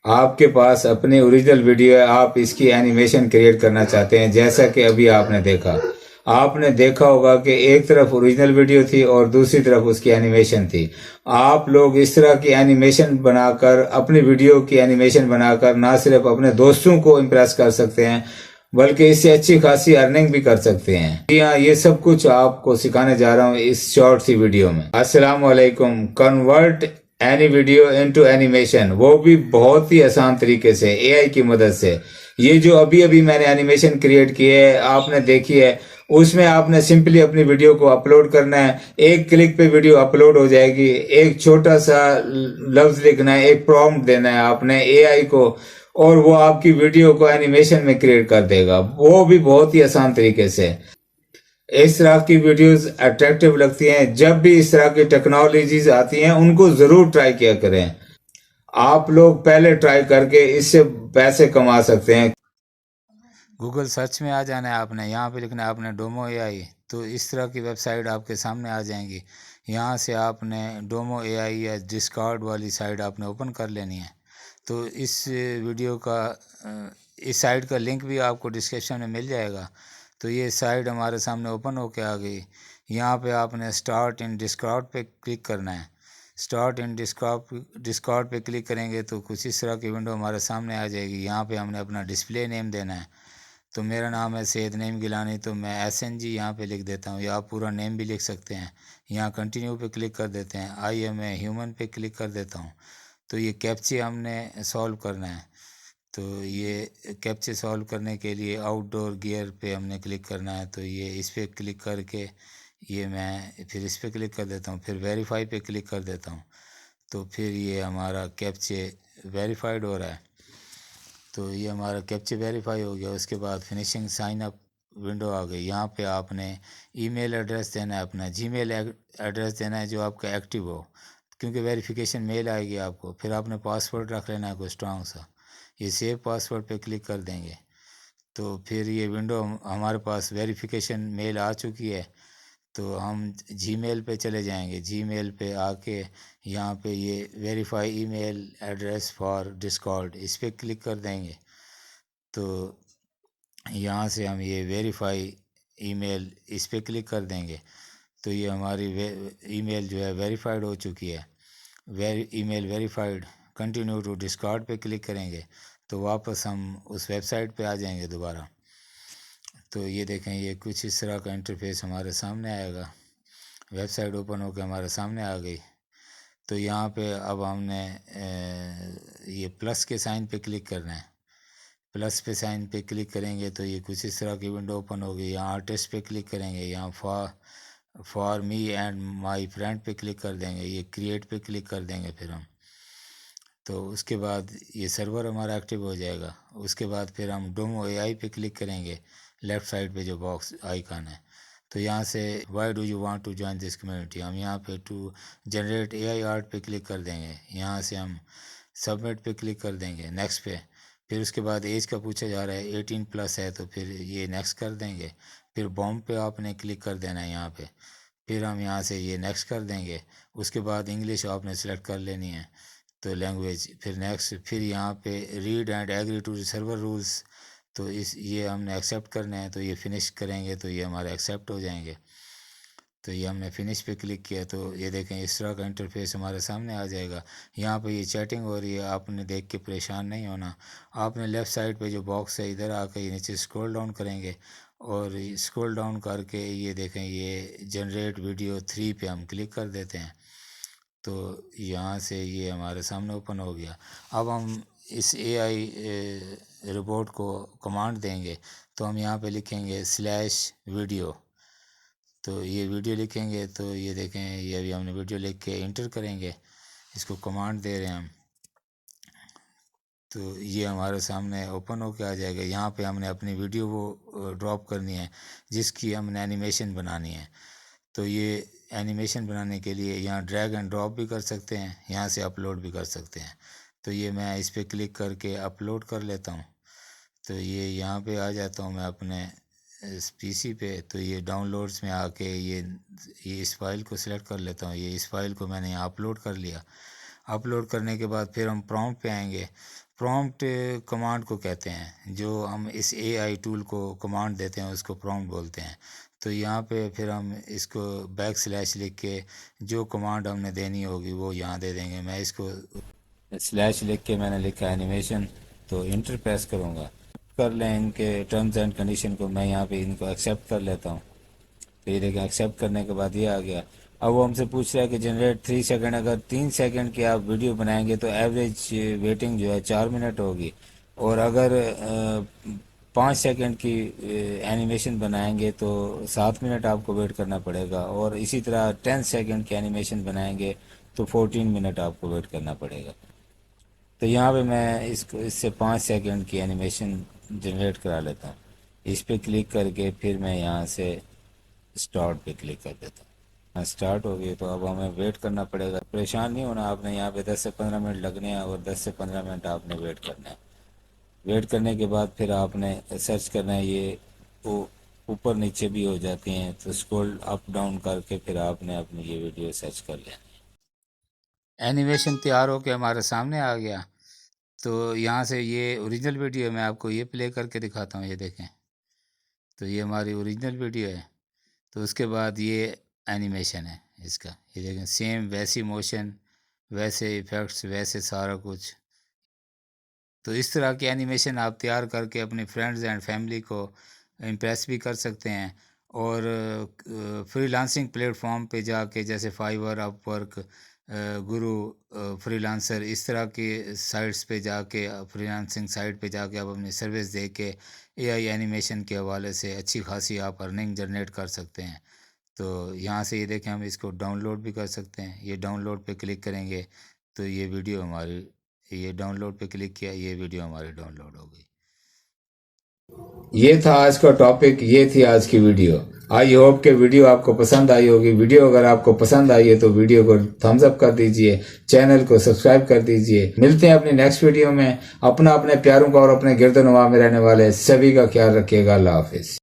آپ کے پاس اپنی اوریجنل ویڈیو ہے، آپ اس کی اینیمیشن کریٹ کرنا چاہتے ہیں، جیسا کہ ابھی آپ نے دیکھا ہوگا کہ ایک طرف اوریجنل ویڈیو تھی اور دوسری طرف اس کی اینیمیشن تھی۔ آپ لوگ اس طرح کی اینیمیشن بنا کر، اپنی ویڈیو کی اینیمیشن بنا کر نہ صرف اپنے دوستوں کو امپریس کر سکتے ہیں بلکہ اس سے اچھی خاصی ارننگ بھی کر سکتے ہیں۔ جی ہاں، یہ سب کچھ آپ کو سکھانے جا رہا ہوں اس شارٹ سی ویڈیو میں۔ السلام علیکم۔ Convert any video into animation, وہ بھی بہت ہی آسان طریقے سے اے آئی کی مدد سے۔ یہ جو ابھی میں نے اینیمیشن کریٹ کی ہے، آپ نے دیکھی ہے، اس میں آپ نے سمپلی اپنی ویڈیو کو اپلوڈ کرنا ہے، ایک کلک پہ ویڈیو اپلوڈ ہو جائے گی۔ ایک چھوٹا سا لفظ لکھنا ہے، ایک پرومپٹ دینا ہے آپ نے اے آئی کو، اور وہ آپ کی ویڈیو کو اینیمیشن میں کریٹ کر دے گا، وہ بھی بہت ہی آسان طریقے سے۔ اس طرح کی ویڈیوز اٹریکٹیو لگتی ہیں، جب بھی اس طرح کی ٹیکنالوجیز آتی ہیں ان کو ضرور ٹرائی کیا کریں۔ آپ لوگ پہلے ٹرائی کر کے اس سے پیسے کما سکتے ہیں۔ گوگل سرچ میں آ جانا ہے آپ نے، یہاں پہ لکھنا ہے آپ نے ڈومو اے آئی، تو اس طرح کی ویب سائٹ آپ کے سامنے آ جائیں گی۔ یہاں سے آپ نے ڈومو اے آئی یا ڈسکارڈ والی سائٹ آپ نے اوپن کر لینی ہے۔ تو اس ویڈیو کا اس سائٹ کا لنک بھی آپ کو ڈسکرپشن میں مل جائے گا۔ تو یہ سائٹ ہمارے سامنے اوپن ہو کے آ گئی۔ یہاں پہ آپ نے اسٹارٹ ان ڈسکارڈ پہ کلک کرنا ہے۔ اسٹارٹ ان ڈسکارڈ پہ کلک کریں گے تو کچھ اس طرح کی ونڈو ہمارے سامنے آ جائے گی۔ یہاں پہ ہم نے اپنا ڈسپلے نیم دینا ہے۔ تو میرا نام ہے سید نعیم گیلانی، تو میں SNG یہاں پہ لکھ دیتا ہوں، یا آپ پورا نیم بھی لکھ سکتے ہیں۔ یہاں کنٹینیو پہ کلک کر دیتے ہیں، آئی ایم اے ہیومن پہ کلک کر دیتا ہوں۔ تو یہ کیپچے ہم نے سولو کرنا ہے۔ تو یہ کیپچے سولو کرنے کے لیے آؤٹ ڈور گیئر پہ ہم نے کلک کرنا ہے۔ تو یہ اس پہ کلک کر کے یہ میں پھر اس پہ کلک کر دیتا ہوں، پھر ویریفائی پہ کلک کر دیتا ہوں۔ تو پھر یہ ہمارا کیپچے ویریفائڈ ہو رہا ہے۔ تو یہ ہمارا کیپچے ویریفائی ہو گیا۔ اس کے بعد فنیشنگ سائن اپ ونڈو آ گئی۔ یہاں پہ آپ نے ای میل ایڈریس دینا ہے، اپنا جی میل ایڈریس دینا ہے جو آپ کا ایکٹیو ہو، کیونکہ ویریفیکیشن میل آئے گی آپ کو۔ پھر آپ نے پاسورڈ رکھ لینا ہے کوئی اسٹرانگ سا، یہ سیو پاسورڈ پہ کلک کر دیں گے۔ تو پھر یہ ونڈو ہمارے پاس ویریفیکیشن میل آ چکی ہے۔ تو ہم جی میل پہ چلے جائیں گے۔ جی میل پہ آ کے یہاں پہ یہ verify email address for Discord, اس پہ کلک کر دیں گے۔ تو یہاں سے ہم یہ ویریفائی ای میل اس پہ کلک کر دیں گے۔ تو یہ ہماری ای میل جو ہے ویریفائڈ ہو چکی ہے۔ ای میل ویریفائڈ، کنٹینیو ٹو ڈسکارڈ پہ کلک کریں گے تو واپس ہم اس ویب سائٹ پہ آ جائیں گے دوبارہ۔ تو یہ دیکھیں، یہ کچھ اس طرح کا انٹرفیس ہمارے سامنے آئے گا۔ ویب سائٹ اوپن ہو کے ہمارے سامنے آ گئی۔ تو یہاں پہ اب ہم نے یہ پلس کے سائن پہ کلک کرنا ہے۔ پلس پہ سائن پہ کلک کریں گے تو یہ کچھ اس طرح کی ونڈو اوپن ہوگی۔ یہاں آرٹسٹ پہ کلک کریں گے، یہاں for me and my friend پہ کلک کر دیں گے، یہ کریٹ پہ کلک کر دیں گے پھر ہم۔ تو اس کے بعد یہ سرور ہمارا ایکٹیو ہو جائے گا۔ اس کے بعد پھر ہم ڈومو اے آئی پہ کلک کریں گے، لیفٹ سائڈ پہ جو باکس آئیکن ہے۔ تو یہاں سے why do you want to join this community, ہم یہاں پہ ٹو جنریٹ اے آئی آرٹ پہ کلک کر دیں گے۔ یہاں سے ہم سبمٹ پہ کلک کر دیں گے، نیکسٹ پہ۔ پھر اس کے بعد ایج کا پوچھا جا رہا ہے، 18+ ہے، تو پھر یہ نیکسٹ کر دیں گے۔ پھر بوم پہ آپ نے کلک کر دینا ہے یہاں پہ، پھر ہم یہاں سے یہ نیکسٹ کر دیں گے۔ اس کے بعد انگلش آپ نے سلیکٹ کر لینی ہے، تو لینگویج، پھر نیکسٹ، پھر یہاں پہ read and agree to server rules, تو یہ ہم نے ایکسیپٹ کرنے ہیں۔ تو یہ فنش کریں گے تو یہ ہمارے ایکسیپٹ ہو جائیں گے۔ تو یہ ہم نے فنش پہ کلک کیا تو یہ دیکھیں اس طرح کا انٹرفیس ہمارے سامنے آ جائے گا۔ یہاں پہ یہ چیٹنگ ہو رہی ہے، آپ نے دیکھ کے پریشان نہیں ہونا۔ آپ نے لیفٹ سائڈ پہ جو باکس ہے ادھر آ کے یہ نیچے اسکرول ڈاؤن کریں گے، اور اسکرول ڈاؤن کر کے یہ دیکھیں یہ جنریٹ ویڈیو 3 پہ ہم کلک کر دیتے ہیں۔ تو یہاں سے یہ ہمارے سامنے اوپن ہو گیا۔ اب ہم اس اے آئی روبوٹ کو کمانڈ دیں گے، تو ہم یہاں پہ لکھیں گے /ویڈیو۔ تو یہ ویڈیو لکھیں گے تو یہ دیکھیں یہ ابھی ہم نے ویڈیو لکھ کے انٹر کریں گے، اس کو کمانڈ دے رہے ہیں ہم۔ تو یہ ہمارے سامنے اوپن ہو کے آ جائے گا۔ یہاں پہ ہم نے اپنی ویڈیو وہ ڈراپ کرنی ہے جس کی ہم نے اینیمیشن بنانی ہے۔ تو یہ اینیمیشن بنانے کے لیے یہاں ڈریگ اینڈ ڈراپ بھی کر سکتے ہیں، یہاں سے اپلوڈ بھی کر سکتے ہیں۔ تو یہ میں اس پہ کلک کر کے اپلوڈ کر لیتا ہوں۔ تو یہ یہاں پہ آ جاتا ہوں میں اپنے PC پہ، تو یہ ڈاؤن لوڈز میں آ کے یہ اس فائل کو سلیکٹ کر لیتا ہوں۔ یہ اس فائل کو میں نے یہاں اپلوڈ کر لیا۔ اپلوڈ کرنے کے بعد پھر ہم پرومپٹ پہ آئیں گے. پرومپٹ کمانڈ کو کہتے ہیں، جو ہم اس اے آئی ٹول کو کمانڈ دیتے ہیں اس کو پرومپٹ بولتے ہیں. تو یہاں پہ پھر ہم اس کو / لکھ کے جو کمانڈ ہم نے دینی ہوگی وہ یہاں دے دیں گے. میں اس کو / لکھ کے میں نے لکھا اینیمیشن، تو انٹر پریس کروں گا. کر لیں ان کے ٹرمز اینڈ کنڈیشن کو، میں یہاں پہ ان کو ایکسیپٹ کر لیتا ہوں. تو یہ دیکھیں ایکسیپٹ کرنے کے بعد یہ آ گیا. اب وہ ہم سے پوچھ رہا ہے کہ جنریٹ 3 سیکنڈ. اگر 3 سیکنڈ کی آپ ویڈیو بنائیں گے تو ایوریج ویٹنگ جو ہے 4 منٹ ہوگی، اور اگر 5 سیکنڈ کی اینیمیشن بنائیں گے تو 7 منٹ آپ کو ویٹ کرنا پڑے گا، اور اسی طرح 10 سیکنڈ کی اینیمیشن بنائیں گے تو 14 منٹ آپ کو ویٹ کرنا پڑے گا. تو یہاں پہ میں اس سے 5 سیکنڈ کی اینیمیشن جنریٹ کرا لیتا ہوں. اس پہ کلک کر کے پھر میں یہاں سے اسٹارٹ پہ کلک کر دیتا ہوں. اسٹارٹ ہو گئی. تو اب ہمیں ویٹ کرنا پڑے گا. پریشان نہیں ہونا آپ نے، یہاں پہ 10 سے 15 منٹ لگنے ہیں، اور 10 سے 15 منٹ آپ نے ویٹ کرنا ہے. ویٹ کرنے کے بعد پھر آپ نے سرچ کرنا ہے. یہ اوپر نیچے بھی ہو جاتی ہیں، تو اسکرول اپ ڈاؤن کر کے پھر آپ نے اپنی یہ ویڈیو سرچ کر لینی. اینیمیشن تیار ہو کے ہمارے سامنے آ گیا. تو یہاں سے یہ اوریجنل ویڈیو ہے، میں آپ کو یہ پلے کر کے دکھاتا ہوں. یہ دیکھیں، تو یہ ہماری اوریجنل ویڈیو ہے. تو اس کے بعد یہ اینیمیشن ہے اس کا. یہ دیکھیں سیم ویسی موشن، ویسے ایفیکٹس، ویسے سارا کچھ. تو اس طرح کی اینیمیشن آپ تیار کر کے اپنے فرینڈز اینڈ فیملی کو امپریس بھی کر سکتے ہیں. اور فری لانسنگ پلیٹ فارم پہ جا کے، جیسے فائیور، اپ ورک، گرو، فری لانسر، اس طرح کی سائٹس پہ جا کے، فری لانسنگ سائٹ پہ جا کے آپ اپنی سروس دے کے اے آئی اینیمیشن کے حوالے سے اچھی خاصی آپ ارننگ جنریٹ کر سکتے ہیں. تو یہاں سے یہ دیکھیں ہم اس کو ڈاؤن لوڈ بھی کر سکتے ہیں. یہ ڈاؤن لوڈ پہ کلک کریں گے تو یہ ویڈیو ہماری، یہ ڈاؤن لوڈ پہ کلک کیا، یہ ویڈیو ہماری ڈاؤن لوڈ ہو گئی. یہ تھا آج کا ٹاپک، یہ تھی آج کی ویڈیو. آئی ہوپ کہ ویڈیو آپ کو پسند آئی ہوگی. ویڈیو اگر آپ کو پسند آئی ہے تو ویڈیو کو تھمز اپ کر دیجئے، چینل کو سبسکرائب کر دیجئے. ملتے ہیں اپنی نیکسٹ ویڈیو میں. اپنے پیاروں کا اور اپنے گرد و نواح میں رہنے والے سبھی کا خیال رکھیے گا. اللہ حافظ.